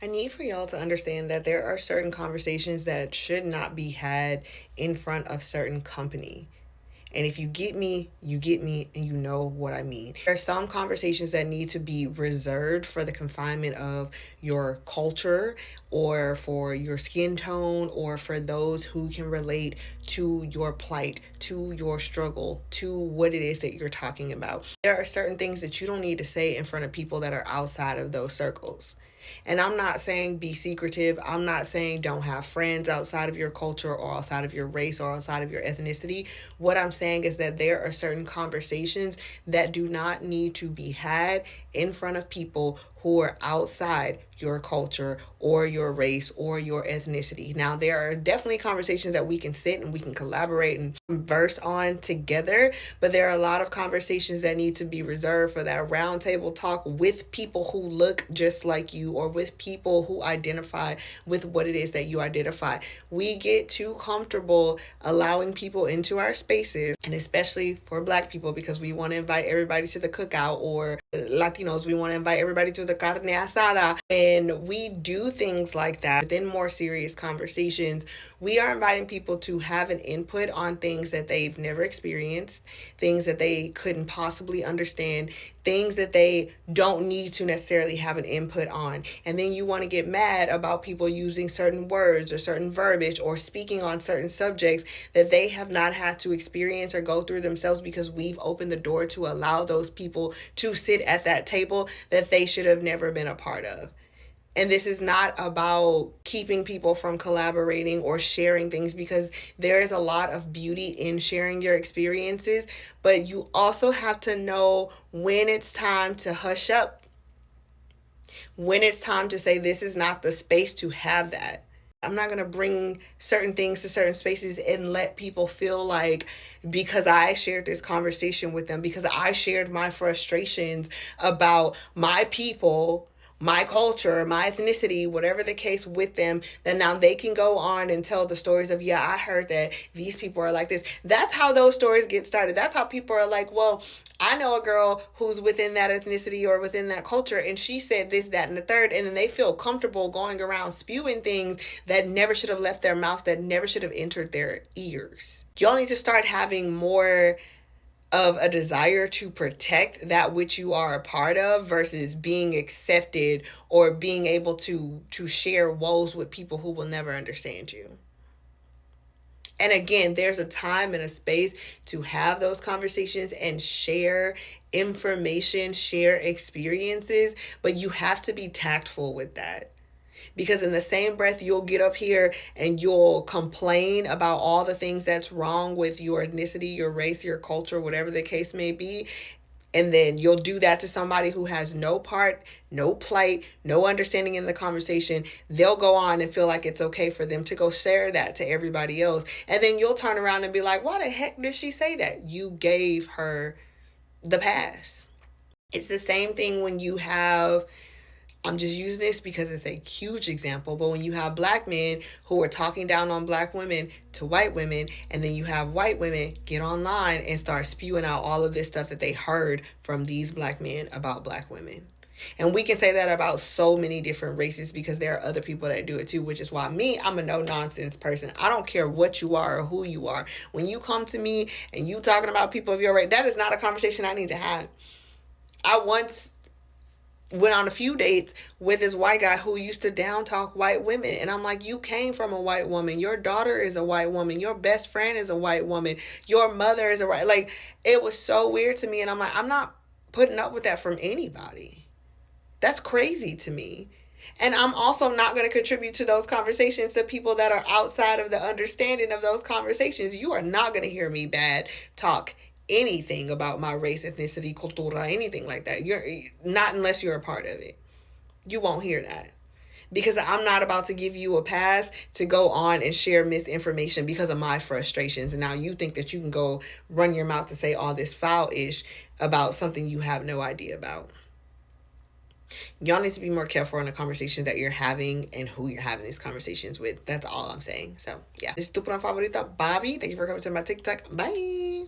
I need for y'all to understand that there are certain conversations that should not be had in front of certain company. And if you get me, you get me, and you know what I mean. There are some conversations that need to be reserved for the confinement of your culture or for your skin tone or for those who can relate to your plight, to your struggle, to what it is that you're talking about. There are certain things that you don't need to say in front of people that are outside of those circles. And I'm not saying be secretive. I'm not saying don't have friends outside of your culture or outside of your race or outside of your ethnicity. What I'm saying is that there are certain conversations that do not need to be had in front of people who are outside your culture or your race or your ethnicity. Now, there are definitely conversations that we can sit and we can collaborate and converse on together, but there are a lot of conversations that need to be reserved for that roundtable talk with people who look just like you or with people who identify with what it is that you identify. We get too comfortable allowing people into our spaces, and especially for Black people, because we want to invite everybody to the cookout, or Latinos, we want to invite everybody to the carne asada. And we do things like that within more serious conversations. We are inviting people to have an input on things that they've never experienced, things that they couldn't possibly understand, things that they don't need to necessarily have an input on. And then you want to get mad about people using certain words or certain verbiage or speaking on certain subjects that they have not had to experience or go through themselves, because we've opened the door to allow those people to sit at that table that they should have never been a part of. And this is not about keeping people from collaborating or sharing things, because there is a lot of beauty in sharing your experiences, but you also have to know when it's time to hush up, when it's time to say this is not the space to have that. I'm not going to bring certain things to certain spaces and let people feel like because I shared this conversation with them, because I shared my frustrations about my people, my culture, my ethnicity, whatever the case with them, then now they can go on and tell the stories of, yeah, I heard that these people are like this. That's how those stories get started. That's how people are like, well, I know a girl who's within that ethnicity or within that culture, and she said this, that, and the third. And then they feel comfortable going around spewing things that never should have left their mouth, that never should have entered their ears. Y'all need to start having more of a desire to protect that which you are a part of versus being accepted or being able to share woes with people who will never understand you. And again, there's a time and a space to have those conversations and share information, share experiences, but you have to be tactful with that. Because in the same breath, you'll get up here and you'll complain about all the things that's wrong with your ethnicity, your race, your culture, whatever the case may be. And then you'll do that to somebody who has no part, no plight, no understanding in the conversation. They'll go on and feel like it's okay for them to go share that to everybody else. And then you'll turn around and be like, why the heck did she say that? You gave her the pass. It's the same thing when you have, I'm just using this because it's a huge example, but when you have Black men who are talking down on Black women to white women, and then you have white women get online and start spewing out all of this stuff that they heard from these Black men about Black women. And we can say that about so many different races, because there are other people that do it too, which is why I'm a no nonsense person. I don't care what you are or who you are. When you come to me and you talking about people of your race, that is not a conversation I need to have. I once went on a few dates with this white guy who used to down talk white women. And I'm like, you came from a white woman. Your daughter is a white woman. Your best friend is a white woman. Your mother is a white. Like, it was so weird to me. And I'm like, I'm not putting up with that from anybody. That's crazy to me. And I'm also not going to contribute to those conversations to people that are outside of the understanding of those conversations. You are not going to hear me bad talk anything about my race, ethnicity, cultura, anything like that. You're not, unless you're a part of it. You won't hear that. Because I'm not about to give you a pass to go on and share misinformation because of my frustrations. And now you think that you can go run your mouth and say all this foul-ish about something you have no idea about. Y'all need to be more careful in the conversations that you're having and who you're having these conversations with. That's all I'm saying. So, yeah. This is tu favorita, Bobby. Thank you for coming to my TikTok. Bye.